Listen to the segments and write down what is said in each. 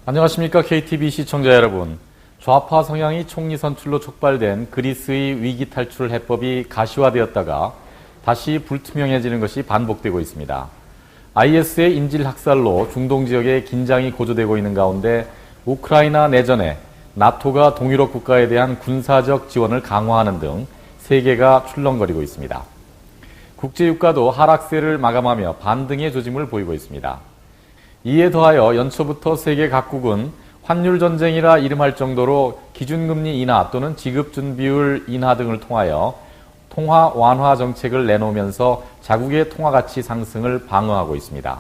안녕하십니까. KTV 시청자 여러분. 좌파 성향이 총리 선출로 촉발된 그리스의 위기 탈출 해법이 가시화되었다가 다시 불투명해지는 것이 반복되고 있습니다. IS의 인질 학살로 중동 지역에 긴장이 고조되고 있는 가운데 우크라이나 내전에 나토가 동유럽 국가에 대한 군사적 지원을 강화하는 등 세계가 출렁거리고 있습니다. 국제유가도 하락세를 마감하며 반등의 조짐을 보이고 있습니다. 이에 더하여 연초부터 세계 각국은 환율 전쟁이라 이름할 정도로 기준금리 인하 또는 지급준비율 인하 등을 통하여 통화 완화 정책을 내놓으면서 자국의 통화가치 상승을 방어하고 있습니다.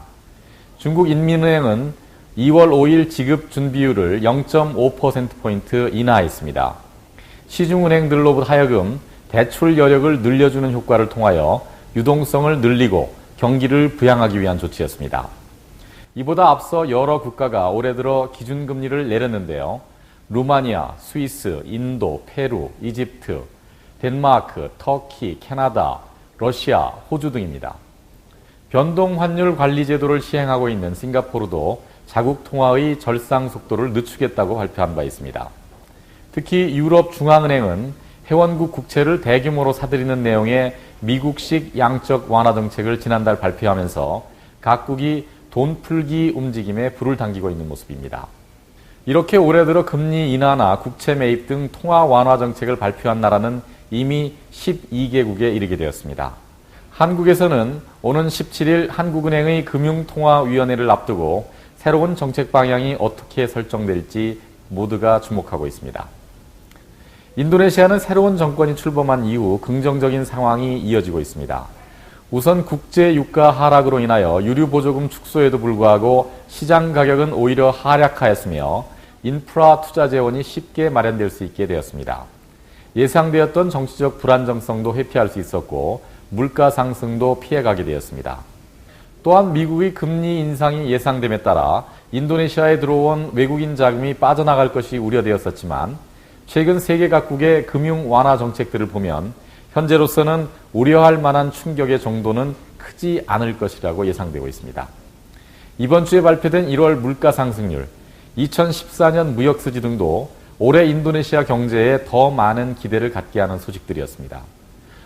중국 인민은행은 2월 5일 지급준비율을 0.5%포인트 인하했습니다. 시중은행들로 하여금 대출 여력을 늘려주는 효과를 통하여 유동성을 늘리고 경기를 부양하기 위한 조치였습니다. 이보다 앞서 여러 국가가 올해 들어 기준금리를 내렸는데요. 루마니아, 스위스, 인도, 페루, 이집트, 덴마크, 터키, 캐나다, 러시아, 호주 등입니다. 변동환율 관리 제도를 시행하고 있는 싱가포르도 자국 통화의 절상 속도를 늦추겠다고 발표한 바 있습니다. 특히 유럽 중앙은행은 회원국 국채를 대규모로 사들이는 내용의 미국식 양적 완화 정책을 지난달 발표하면서 각국이 돈 풀기 움직임에 불을 당기고 있는 모습입니다. 이렇게 올해 들어 금리 인하나 국채 매입 등 통화 완화 정책을 발표한 나라는 이미 12개국에 이르게 되었습니다. 한국에서는 오는 17일 한국은행의 금융통화위원회를 앞두고 새로운 정책 방향이 어떻게 설정될지 모두가 주목하고 있습니다. 인도네시아는 새로운 정권이 출범한 이후 긍정적인 상황이 이어지고 있습니다. 우선 국제 유가 하락으로 인하여 유류 보조금 축소에도 불구하고 시장 가격은 오히려 하락하였으며 인프라 투자 재원이 쉽게 마련될 수 있게 되었습니다. 예상되었던 정치적 불안정성도 회피할 수 있었고 물가 상승도 피해가게 되었습니다. 또한 미국의 금리 인상이 예상됨에 따라 인도네시아에 들어온 외국인 자금이 빠져나갈 것이 우려되었었지만 최근 세계 각국의 금융 완화 정책들을 보면 현재로서는 우려할 만한 충격의 정도는 크지 않을 것이라고 예상되고 있습니다. 이번 주에 발표된 1월 물가 상승률, 2014년 무역수지 등도 올해 인도네시아 경제에 더 많은 기대를 갖게 하는 소식들이었습니다.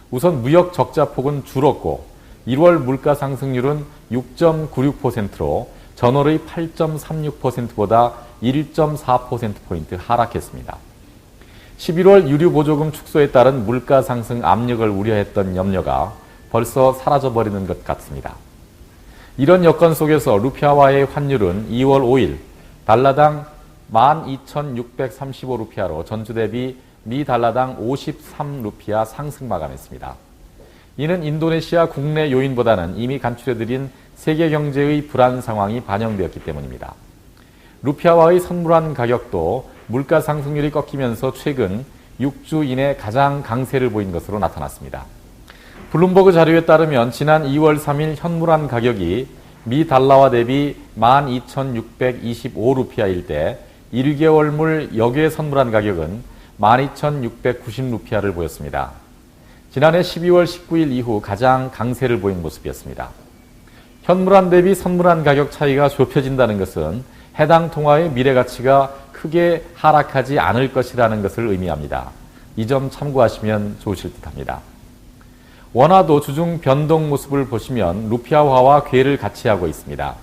우선 무역 적자 폭은 줄었고 1월 물가 상승률은 6.96%로 전월의 8.36%보다 1.4%포인트 하락했습니다. 11월 유류 보조금 축소에 따른 물가 상승 압력을 우려했던 염려가 벌써 사라져버리는 것 같습니다. 이런 여건 속에서 루피아와의 환율은 2월 5일 달러당 12,635루피아로 전주 대비 미 달러당 53루피아 상승 마감했습니다. 이는 인도네시아 국내 요인보다는 이미 간추려드린 세계 경제의 불안 상황이 반영되었기 때문입니다. 루피아와의 선물환 가격도 물가 상승률이 꺾이면서 최근 6주 이내 가장 강세를 보인 것으로 나타났습니다. 블룸버그 자료에 따르면 지난 2월 3일 현물환 가격이 미 달러와 대비 12,625루피아일 때 1개월물 역외 선물환 가격은 12,690루피아를 보였습니다. 지난해 12월 19일 이후 가장 강세를 보인 모습이었습니다. 현물환 대비 선물환 가격 차이가 좁혀진다는 것은 해당 통화의 미래 가치가 크게 하락하지 않을 것이라는 것을 의미합니다. 이 점 참고하시면 좋으실 듯합니다. 원화도 주중 변동 모습을 보시면 루피아화와 궤를 같이 하고 있습니다.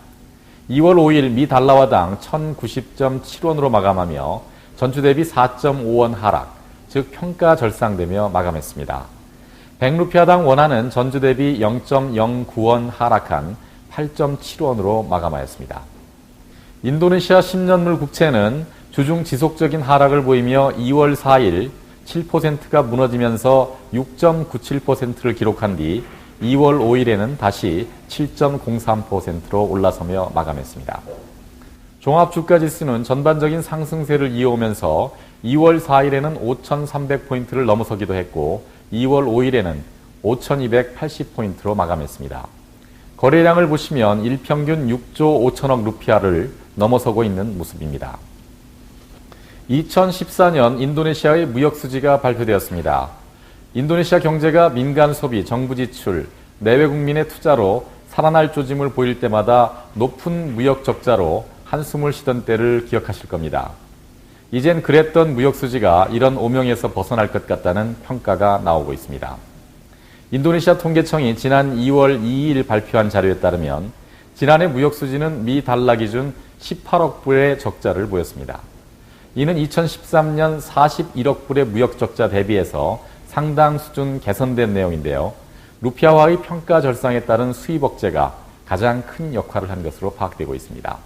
2월 5일 미 달러화당 1,090.7원으로 마감하며 전주 대비 4.5원 하락, 즉 평가 절상되며 마감했습니다. 100루피아당 원화는 전주 대비 0.09원 하락한 8.7원으로 마감하였습니다. 인도네시아 10년물 국채는 주중 지속적인 하락을 보이며 2월 4일 7%가 무너지면서 6.97%를 기록한 뒤 2월 5일에는 다시 7.03%로 올라서며 마감했습니다. 종합주가지수는 전반적인 상승세를 이어오면서 2월 4일에는 5,300포인트를 넘어서기도 했고 2월 5일에는 5,280포인트로 마감했습니다. 거래량을 보시면 일평균 6조 5천억 루피아를 넘어서고 있는 모습입니다. 2014년 인도네시아의 무역수지가 발표되었습니다. 인도네시아 경제가 민간 소비, 정부 지출, 내외 국민의 투자로 살아날 조짐을 보일 때마다 높은 무역 적자로 한숨을 쉬던 때를 기억하실 겁니다. 이젠 그랬던 무역수지가 이런 오명에서 벗어날 것 같다는 평가가 나오고 있습니다. 인도네시아 통계청이 지난 2월 2일 발표한 자료에 따르면 지난해 무역수지는 미 달러 기준 18억 불의 적자를 보였습니다. 이는 2013년 41억 불의 무역 적자 대비해서 상당 수준 개선된 내용인데요. 루피아화의 평가 절상에 따른 수입 억제가 가장 큰 역할을 한 것으로 파악되고 있습니다.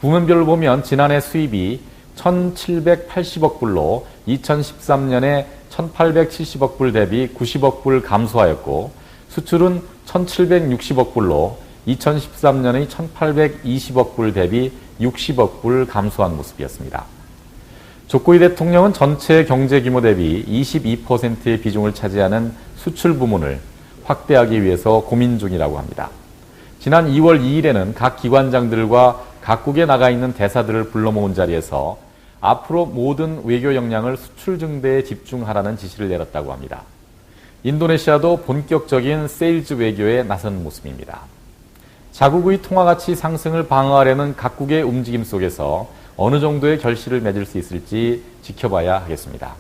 부문별로 보면 지난해 수입이 1,780억 불로 2013년에 1,870억 불 대비 90억 불 감소하였고, 수출은 1,760억 불로 2013년의 1,820억 불 대비 60억 불 감소한 모습이었습니다. 조코이 대통령은 전체 경제 규모 대비 22%의 비중을 차지하는 수출 부문을 확대하기 위해서 고민 중이라고 합니다. 지난 2월 2일에는 각 기관장들과 각국에 나가 있는 대사들을 불러 모은 자리에서 앞으로 모든 외교 역량을 수출 증대에 집중하라는 지시를 내렸다고 합니다. 인도네시아도 본격적인 세일즈 외교에 나선 모습입니다. 자국의 통화가치 상승을 방어하려는 각국의 움직임 속에서 어느 정도의 결실을 맺을 수 있을지 지켜봐야 하겠습니다.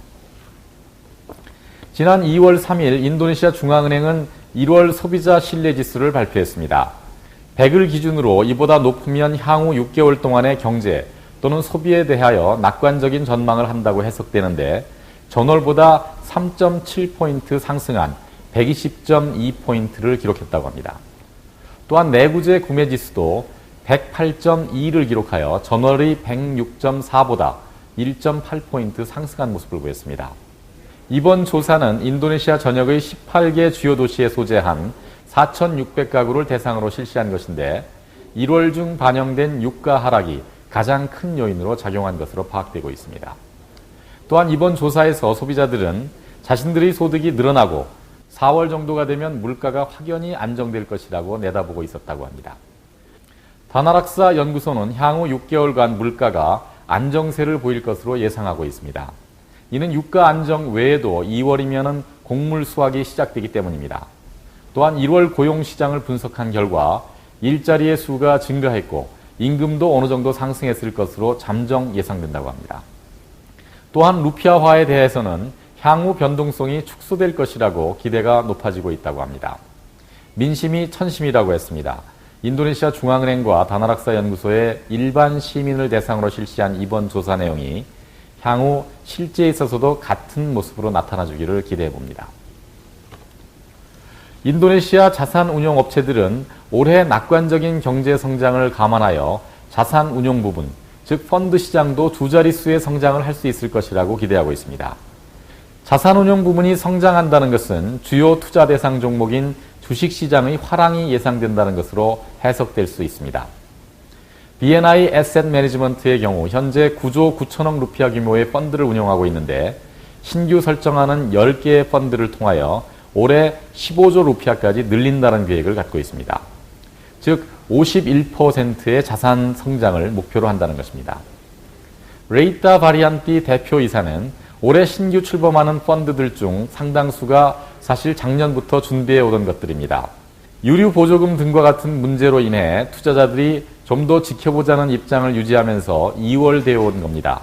지난 2월 3일 인도네시아 중앙은행은 1월 소비자 신뢰지수를 발표했습니다. 100을 기준으로 이보다 높으면 향후 6개월 동안의 경제 또는 소비에 대하여 낙관적인 전망을 한다고 해석되는데, 전월보다 3.7포인트 상승한 120.2포인트를 기록했다고 합니다. 또한 내구재 구매지수도 108.2를 기록하여 전월의 106.4보다 1.8포인트 상승한 모습을 보였습니다. 이번 조사는 인도네시아 전역의 18개 주요 도시에 소재한 4,600가구를 대상으로 실시한 것인데, 1월 중 반영된 유가 하락이 가장 큰 요인으로 작용한 것으로 파악되고 있습니다. 또한 이번 조사에서 소비자들은 자신들의 소득이 늘어나고 4월 정도가 되면 물가가 확연히 안정될 것이라고 내다보고 있었다고 합니다. 다나락사 연구소는 향후 6개월간 물가가 안정세를 보일 것으로 예상하고 있습니다. 이는 유가 안정 외에도 2월이면 곡물 수확이 시작되기 때문입니다. 또한 1월 고용시장을 분석한 결과 일자리의 수가 증가했고 임금도 어느 정도 상승했을 것으로 잠정 예상된다고 합니다. 또한 루피아화에 대해서는 향후 변동성이 축소될 것이라고 기대가 높아지고 있다고 합니다. 민심이 천심이라고 했습니다. 인도네시아 중앙은행과 다나락사 연구소의 일반 시민을 대상으로 실시한 이번 조사 내용이 향후 실제에 있어서도 같은 모습으로 나타나주기를 기대해 봅니다. 인도네시아 자산운용업체들은 올해 낙관적인 경제 성장을 감안하여 자산운용 부분, 즉 펀드 시장도 두 자릿수의 성장을 할 수 있을 것이라고 기대하고 있습니다. 자산운용 부분이 성장한다는 것은 주요 투자 대상 종목인 주식시장의 화랑이 예상된다는 것으로 해석될 수 있습니다. BNI 에셋 매니지먼트의 경우 현재 9조 9천억 루피아 규모의 펀드를 운영하고 있는데, 신규 설정하는 10개의 펀드를 통하여 올해 15조 루피아까지 늘린다는 계획을 갖고 있습니다. 즉 51%의 자산 성장을 목표로 한다는 것입니다. 레이타 바리안티 대표이사는 올해 신규 출범하는 펀드들 중 상당수가 사실 작년부터 준비해 오던 것들입니다. 유류 보조금 등과 같은 문제로 인해 투자자들이 좀 더 지켜보자는 입장을 유지하면서 2월 되어 온 겁니다.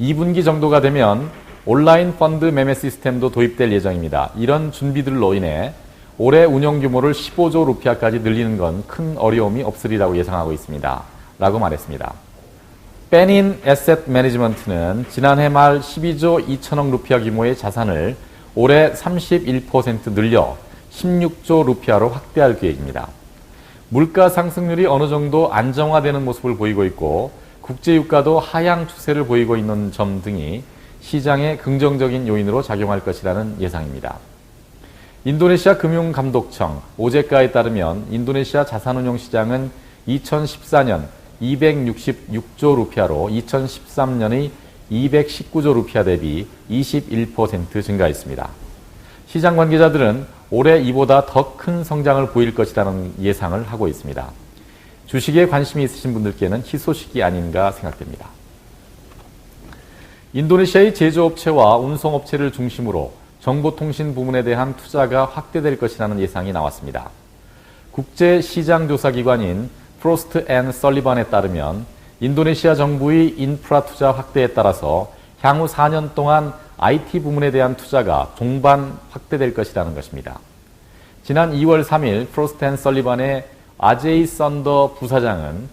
2분기 정도가 되면 온라인 펀드 매매 시스템도 도입될 예정입니다. 이런 준비들로 인해 올해 운영 규모를 15조 루피아까지 늘리는 건 큰 어려움이 없으리라고 예상하고 있습니다. 라고 말했습니다. 빼닌 에셋 매니지먼트는 지난해 말 12조 2천억 루피아 규모의 자산을 올해 31% 늘려 16조 루피아로 확대할 계획입니다. 물가 상승률이 어느 정도 안정화되는 모습을 보이고 있고 국제유가도 하향 추세를 보이고 있는 점 등이 시장에 긍정적인 요인으로 작용할 것이라는 예상입니다. 인도네시아 금융감독청 오제카에 따르면 인도네시아 자산운용 시장은 2014년 266조 루피아로 2013년의 219조 루피아 대비 21% 증가했습니다. 시장 관계자들은 올해 이보다 더 큰 성장을 보일 것이라는 예상을 하고 있습니다. 주식에 관심이 있으신 분들께는 희소식이 아닌가 생각됩니다. 인도네시아의 제조업체와 운송업체를 중심으로 정보통신 부문에 대한 투자가 확대될 것이라는 예상이 나왔습니다. 국제시장조사기관인 프로스트 앤 설리반에 따르면 인도네시아 정부의 인프라 투자 확대에 따라서 향후 4년 동안 IT 부문에 대한 투자가 동반 확대될 것이라는 것입니다. 지난 2월 3일 프로스트 앤 설리반의 아제이 썬더 부사장은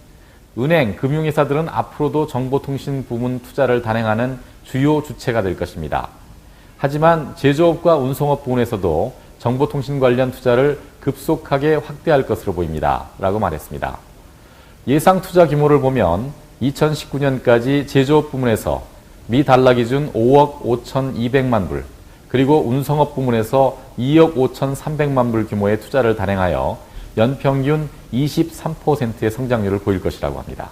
은행, 금융회사들은 앞으로도 정보통신 부문 투자를 단행하는 주요 주체가 될 것입니다. 하지만 제조업과 운송업 부문에서도 정보통신 관련 투자를 급속하게 확대할 것으로 보입니다. 라고 말했습니다. 예상 투자 규모를 보면 2019년까지 제조업 부문에서 미 달러 기준 5억 5,200만 불, 그리고 운송업 부문에서 2억 5,300만 불 규모의 투자를 단행하여 연평균 23%의 성장률을 보일 것이라고 합니다.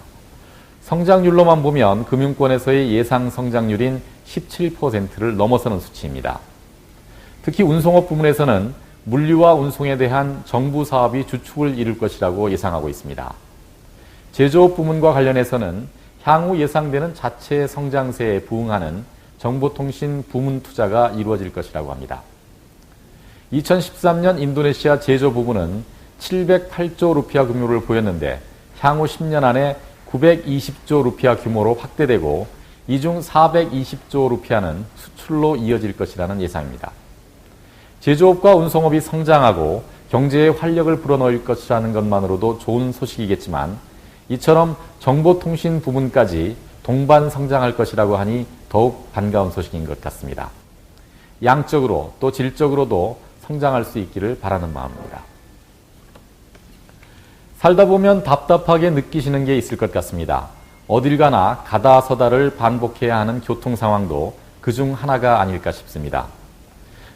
성장률로만 보면 금융권에서의 예상 성장률인 17%를 넘어서는 수치입니다. 특히 운송업 부문에서는 물류와 운송에 대한 정부 사업이 주축을 이룰 것이라고 예상하고 있습니다. 제조업 부문과 관련해서는 향후 예상되는 자체 성장세에 부응하는 정보통신 부문 투자가 이루어질 것이라고 합니다. 2013년 인도네시아 제조 부문은 708조 루피아 규모를 보였는데 향후 10년 안에 920조 루피아 규모로 확대되고 이 중 420조 루피아는 수출로 이어질 것이라는 예상입니다. 제조업과 운송업이 성장하고 경제에 활력을 불어넣을 것이라는 것만으로도 좋은 소식이겠지만 이처럼 정보통신 부문까지 동반 성장할 것이라고 하니 더욱 반가운 소식인 것 같습니다. 양적으로 또 질적으로도 성장할 수 있기를 바라는 마음입니다. 살다 보면 답답하게 느끼시는 게 있을 것 같습니다. 어딜 가나 가다 서다를 반복해야 하는 교통 상황도 그중 하나가 아닐까 싶습니다.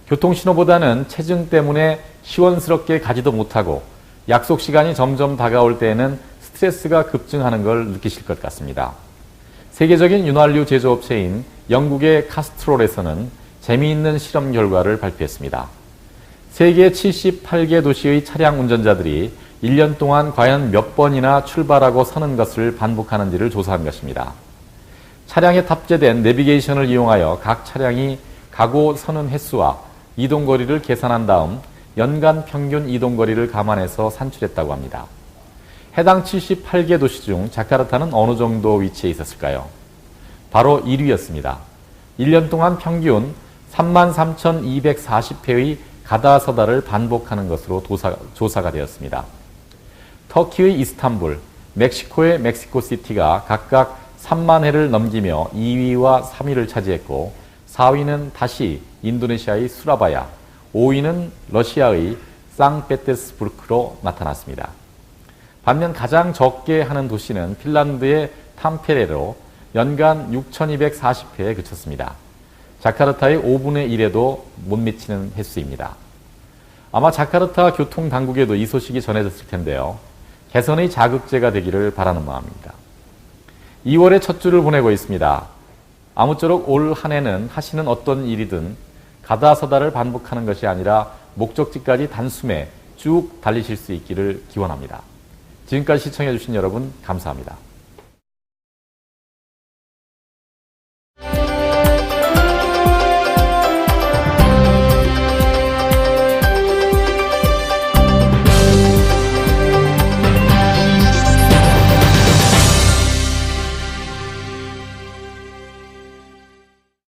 교통신호보다는 체증 때문에 시원스럽게 가지도 못하고 약속 시간이 점점 다가올 때에는 스트레스가 급증하는 걸 느끼실 것 같습니다. 세계적인 윤활유 제조업체인 영국의 카스트롤에서는 재미있는 실험 결과를 발표했습니다. 세계 78개 도시의 차량 운전자들이 1년 동안 과연 몇 번이나 출발하고 서는 것을 반복하는지를 조사한 것입니다. 차량에 탑재된 내비게이션을 이용하여 각 차량이 가고 서는 횟수와 이동거리를 계산한 다음 연간 평균 이동거리를 감안해서 산출했다고 합니다. 해당 78개 도시 중 자카르타는 어느 정도 위치에 있었을까요? 바로 1위였습니다. 1년 동안 평균 33,240회의 가다 서다를 반복하는 것으로 조사가 되었습니다. 터키의 이스탄불, 멕시코의 멕시코시티가 각각 3만 회를 넘기며 2위와 3위를 차지했고 4위는 다시 인도네시아의 수라바야, 5위는 러시아의 상페테르스부르크로 나타났습니다. 반면 가장 적게 하는 도시는 핀란드의 탐페레로 연간 6,240회에 그쳤습니다. 자카르타의 5분의 1에도 못 미치는 횟수입니다. 아마 자카르타 교통당국에도 이 소식이 전해졌을 텐데요. 개선의 자극제가 되기를 바라는 마음입니다. 2월의 첫 주를 보내고 있습니다. 아무쪼록 올 한 해는 하시는 어떤 일이든 가다 서다를 반복하는 것이 아니라 목적지까지 단숨에 쭉 달리실 수 있기를 기원합니다. 지금까지 시청해주신 여러분 감사합니다.